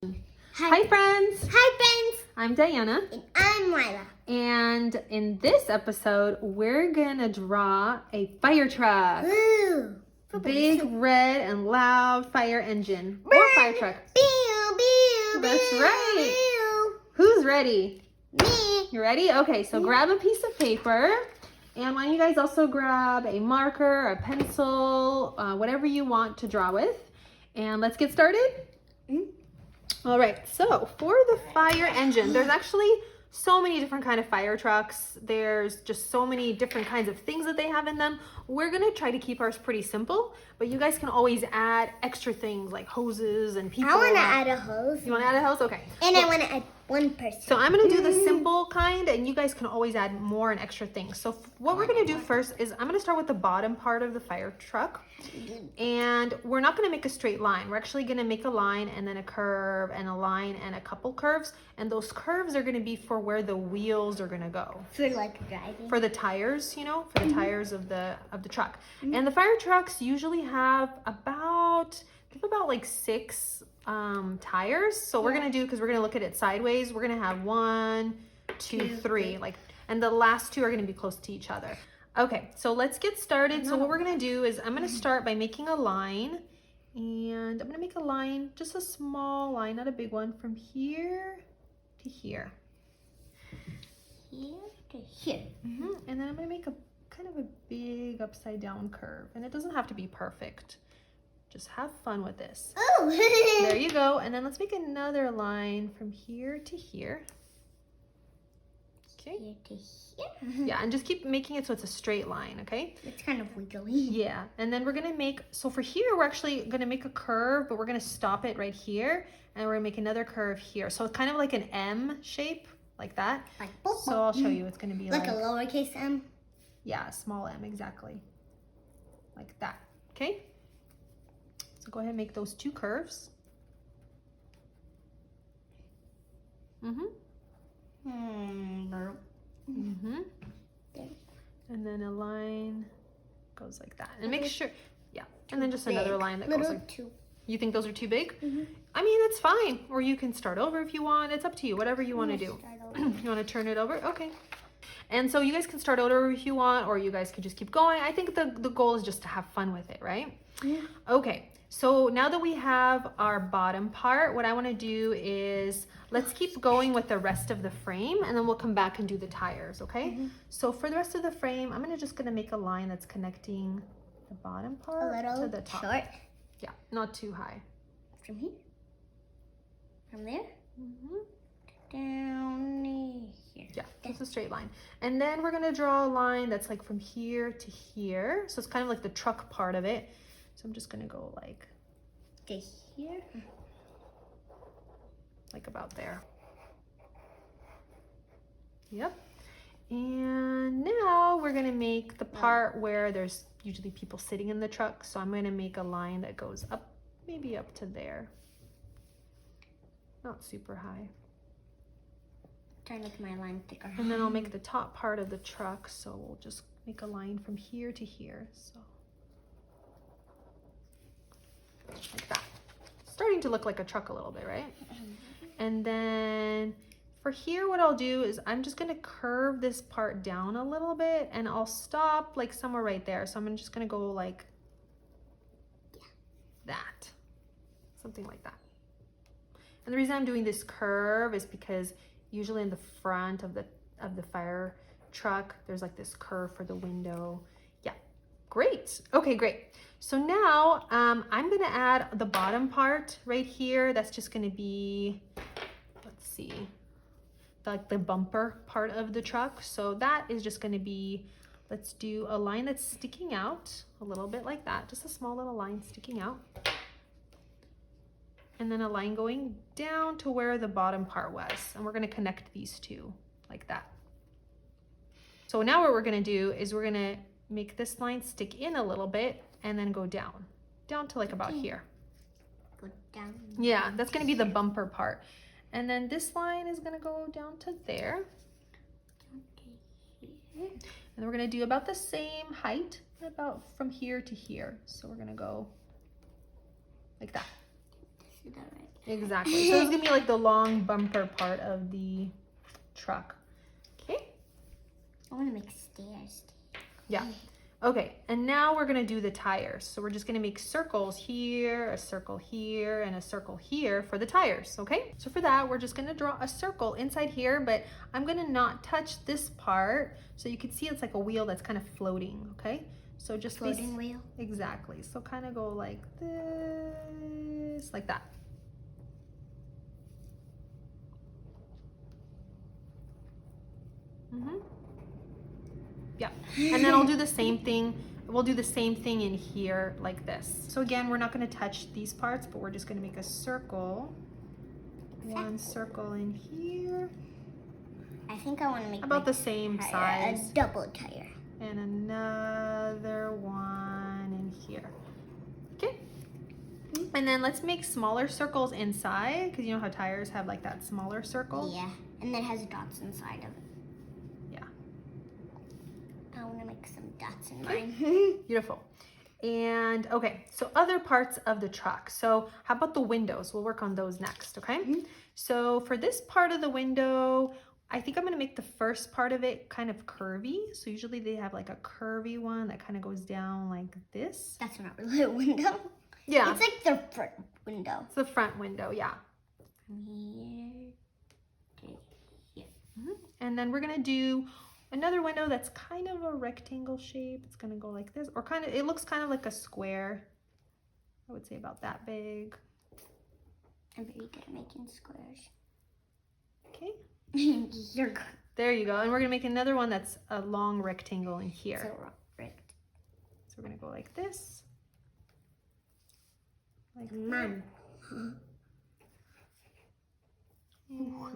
Hi friends! Hi friends! I'm Diana. And I'm Lila. And in this episode, we're gonna draw a fire truck. Woo! Big, red, and loud fire engine. Or fire truck. That's right. Who's ready? Me. You ready? Okay, so grab a piece of paper. And why don't you guys also grab a marker, a pencil, whatever you want to draw with. And let's get started. All right, so for the fire engine, there's actually so many different kind of fire trucks. There's just so many different kinds of things that they have in them. We're gonna try to keep ours pretty simple, but you guys can always add extra things like hoses and people. I want to add a hose. You want to add a hose? Okay. And I want to add one person. So I'm gonna do the simple kind, and you guys can always add more and extra things. So what we're gonna do first is I'm gonna start with the bottom part of the fire truck. And we're not gonna make a straight line. We're actually gonna make a line and then a curve and a line and a couple curves. And those curves are gonna be for where the wheels are gonna go. For like driving? For the tires, you know, for the tires of the truck. And the fire trucks usually have about like 6 tires. So we're gonna do, because we're gonna look at it sideways, we're gonna have 1, 2, 3, like, and the last 2 are gonna be close to each other. Okay, so let's get started. So what we're gonna do is I'm gonna start by making a line, and I'm gonna make a line, just a small line, not a big one, from here to here. Here to here. And then I'm gonna make a kind of a big upside down curve, and it doesn't have to be perfect. Just have fun with this. Oh! There you go. And then let's make another line from here to here. Okay. Here to here. Yeah, and just keep making it so it's a straight line, okay? It's kind of wiggly. Yeah, and then we're gonna make, so for here, we're actually gonna make a curve, but we're gonna stop it right here, and we're gonna make another curve here. So it's kind of like an M shape, like that. Like So I'll show you, it's gonna be like a lowercase m. Yeah, a small m, exactly. Like that, okay? So go ahead and make those 2 curves. And then a line goes like that. And make sure, yeah. And then just another line that goes like, Two. You think those are too big? I mean, it's fine. Or you can start over if you want. It's up to you, whatever you want to do. You want to turn it over? Okay. And so you guys can start over if you want, or you guys can just keep going. I think the goal is just to have fun with it, right? Yeah. Okay, so now that we have our bottom part, what I want to do is let's keep going with the rest of the frame, and then we'll come back and do the tires, okay? So for the rest of the frame, I'm just gonna make a line that's connecting the bottom part to the top. Short. Yeah, not too high. From here? From there? Down here. Yeah, just a straight line. And then we're gonna draw a line that's like from here to here. So it's kind of like the truck part of it. So I'm just gonna go like To here? Like about there. Yep. And now we're gonna make the part where there's usually people sitting in the truck. So I'm gonna make a line that goes up, maybe up to there. Not super high. Trying to make my line thicker. And then I'll make the top part of the truck. So we'll just make a line from here to here. So like that. Starting to look like a truck a little bit, right? And then for here, what I'll do is I'm just gonna curve this part down a little bit, and I'll stop like somewhere right there. So I'm just gonna go like that, something like that. And the reason I'm doing this curve is because usually in the front of the fire truck, there's like this curve for the window. Yeah, great. Okay, great. So now I'm gonna add the bottom part right here. That's just gonna be, let's see, like the bumper part of the truck. So that is just gonna be, let's do a line that's sticking out a little bit like that. Just a small little line sticking out. And then a line going down to where the bottom part was. And we're gonna connect these 2 like that. So now what we're gonna do is we're gonna make this line stick in a little bit and then go down to like about here. Go down. Yeah, that's gonna be the bumper part. And then this line is gonna go down to there. And we're gonna do about the same height, about from here to here. So we're gonna go like that. Is that right? Exactly. So it's gonna be like the long bumper part of the truck. Okay. I want to make stairs. Yeah. Okay, and now we're gonna do the tires. So we're just gonna make circles here, a circle here, and a circle here for the tires, okay? So for that, we're just gonna draw a circle inside here, but I'm gonna not touch this part. So you can see it's like a wheel that's kind of floating, okay? So just Floating wheel? Exactly. So kind of go like this, like that. Yeah, and then I'll do the same thing. We'll do the same thing in here like this. So again, we're not gonna touch these parts, but we're just gonna make a circle. One circle in here. I think I want to make about the same size. A double tire. And another one in here. Okay. And then let's make smaller circles inside, because you know how tires have like that smaller circle? Yeah, and then it has dots inside of it. Yeah. I want to make some dots in mine. Beautiful. And okay, so other parts of the truck. So how about the windows? We'll work on those next, okay? So for this part of the window, I think I'm gonna make the first part of it kind of curvy. So usually they have like a curvy one that kind of goes down like this. That's not really a window. Yeah. It's like the front window. It's the front window, yeah. From here to here. And then we're gonna do another window that's kind of a rectangle shape. It's gonna go like this, or kind of, it looks kind of like a square. I would say about that big. I'm very good at making squares. Okay. You're good. There you go. And we're gonna make another one that's a long rectangle in here. So we're gonna go like this. Like Man.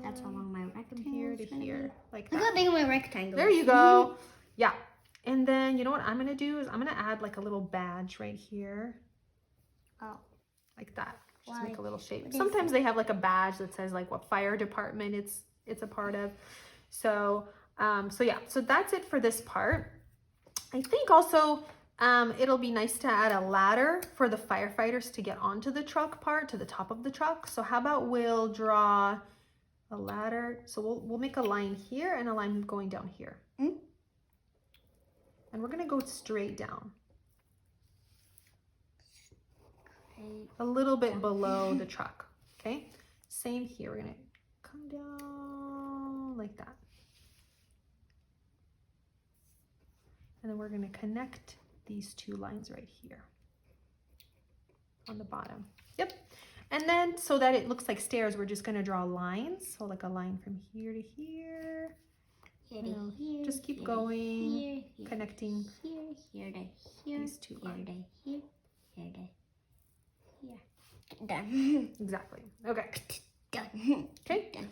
That's how long my rectangle from here to is gonna here. be. Like Look that. how big my rectangle There is. you go. Yeah. And then you know what I'm gonna do is I'm gonna add like a little badge right here. Oh. Like that. Just Why? make a little shape. What is Sometimes they have like a badge that says like what fire department it's a part of. So yeah, so that's it for this part. I think also it'll be nice to add a ladder for the firefighters to get onto the truck part, to the top of the truck. So how about we'll draw a ladder. So we'll make a line here and a line going down here. And we're gonna go straight down. A little bit below the truck, okay? Same here, we're gonna come down like that. And then we're gonna connect these two lines right here on the bottom. Yep. And then so that it looks like stairs, we're just gonna draw lines. So like a line from here to here. Here, Just keep here, going, here, connecting here to here, these two lines. here to here. Done. Exactly. Okay. Done. Okay. Done.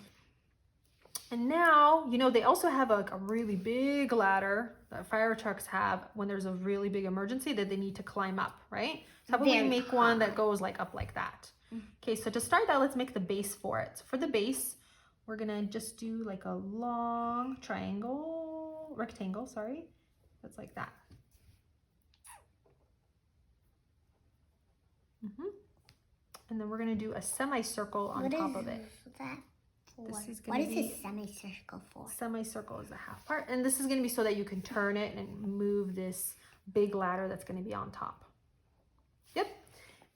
And now, you know, they also have like a really big ladder that fire trucks have when there's a really big emergency that they need to climb up, right? So how about we make one that goes like up like that? Okay, so to start that, let's make the base for it. So for the base, we're gonna just do like a long rectangle, sorry. That's like that. And then we're gonna do a semicircle on top of it. What is a semicircle for? Semicircle is a half part, and this is going to be so that you can turn it and move this big ladder that's going to be on top. Yep.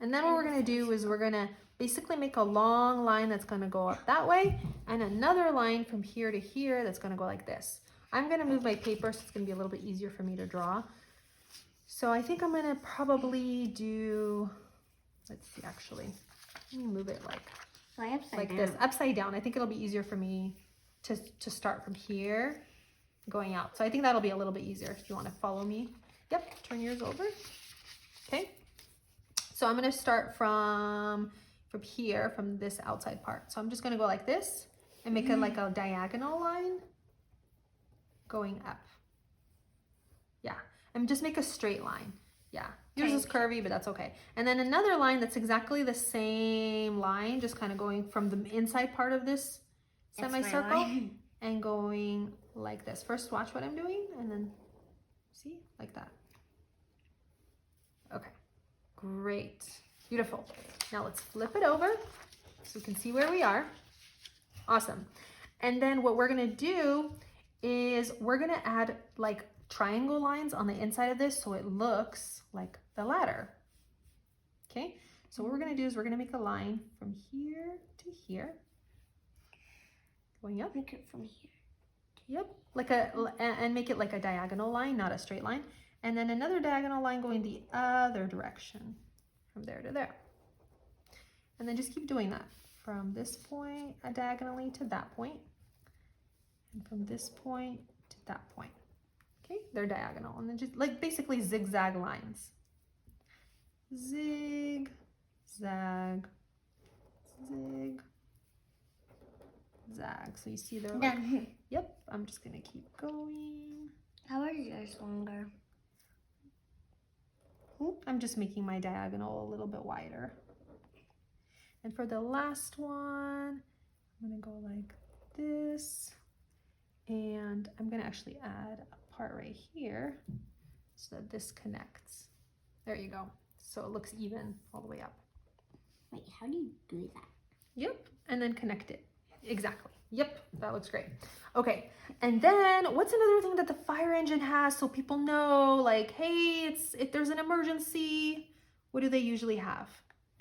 And then what we're going to do is we're going to basically make a long line that's going to go up that way, and another line from here to here that's going to go like this. I'm going to move my paper so it's going to be a little bit easier for me to draw. So I think I'm going to probably do, let's see, actually, let me move it like this, upside down. I think it'll be easier for me to start from here going out. So I think that'll be a little bit easier if you want to follow me. Yep, turn yours over. Okay. So I'm going to start from here, from this outside part. So I'm just going to go like this and make it like a diagonal line going up. Yeah, and just make a straight line. Yeah. Yours is curvy, but that's okay. And then another line that's exactly the same line, just kind of going from the inside part of this semicircle and going like this. First, watch what I'm doing, and then see, like that. Okay, great, beautiful. Now let's flip it over. so you can see where we are. Awesome. And then what we're gonna do is we're gonna add like triangle lines on the inside of this so it looks like the ladder. Okay, so what we're gonna do is we're gonna make a line from here to here. Going up. Make it from here. Yep, and make it like a diagonal line, not a straight line. And then another diagonal line going the other direction, from there to there. And then just keep doing that from this point diagonally to that point, and from this point to that point. Okay, they're diagonal, and then just like basically zigzag lines. Zig, zag, zig, zag. So you see they're like, yep, I'm just gonna keep going. How is yours longer? I'm just making my diagonal a little bit wider. And for the last one, I'm gonna go like this. And I'm gonna actually add a part right here so that this connects. There you go. So it looks even all the way up. Wait, how do you do that? Yep, and then connect it. Exactly. Yep, that looks great. Okay, and then what's another thing that the fire engine has so people know, like, hey, if there's an emergency, what do they usually have?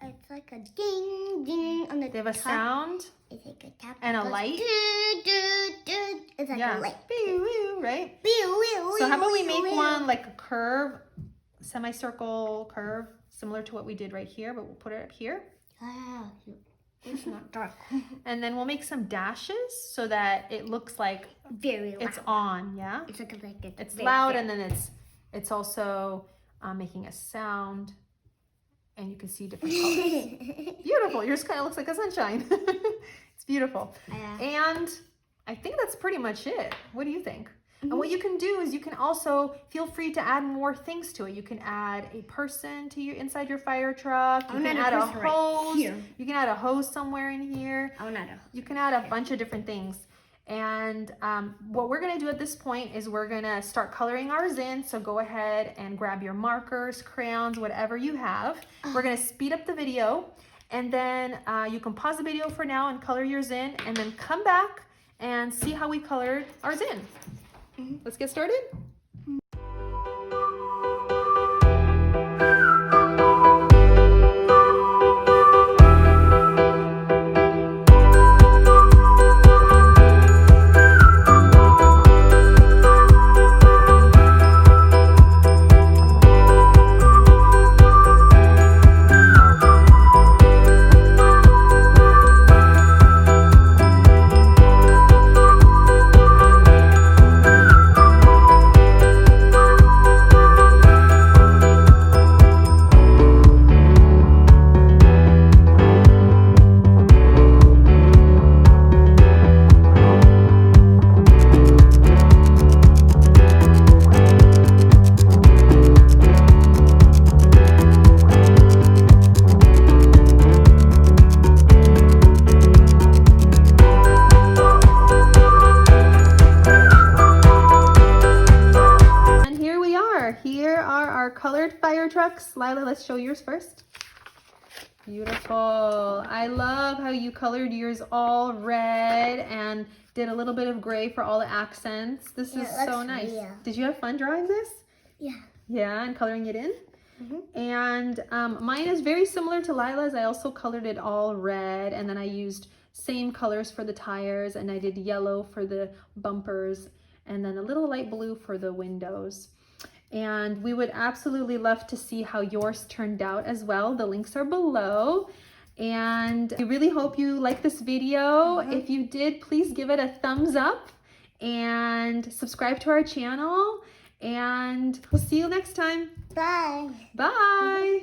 It's like a ding, ding on the They have a sound It's like a tap and a goes light. doo, doo, doo. It's like a light. Pew, pew, right? Pew, pew, So how about we pew, make pew. one like a curve, semicircle curve, similar to what we did right here, but we'll put it up here. Ah, it's not dark. And then we'll make some dashes so that it looks like Very loud. it's on, yeah? It's like It's very, loud, very- and then it's also making a sound, and you can see different colors. Beautiful. Yours kind of looks like a sunshine. It's beautiful. And I think that's pretty much it. What do you think? And what you can do is you can also feel free to add more things to it. You can add a person to your inside your fire truck. You can add a hose. You can add a hose somewhere in here. You can add a bunch of different things. And what we're gonna do at this point is we're gonna start coloring ours in. So go ahead and grab your markers, crayons, whatever you have. We're gonna speed up the video, and then you can pause the video for now and color yours in, and then come back and see how we colored ours in. Let's get started. Here are our colored fire trucks. Lila, let's show yours first. Beautiful. I love how you colored yours all red and did a little bit of gray for all the accents. This is so nice. Real. Did you have fun drawing this? Yeah. Yeah, and coloring it in? And mine is very similar to Lila's. I also colored it all red, and then I used same colors for the tires, and I did yellow for the bumpers, and then a little light blue for the windows. And we would absolutely love to see how yours turned out as well. The links are below. And we really hope you like this video. If you did, please give it a thumbs up and subscribe to our channel. And we'll see you next time. Bye. Bye.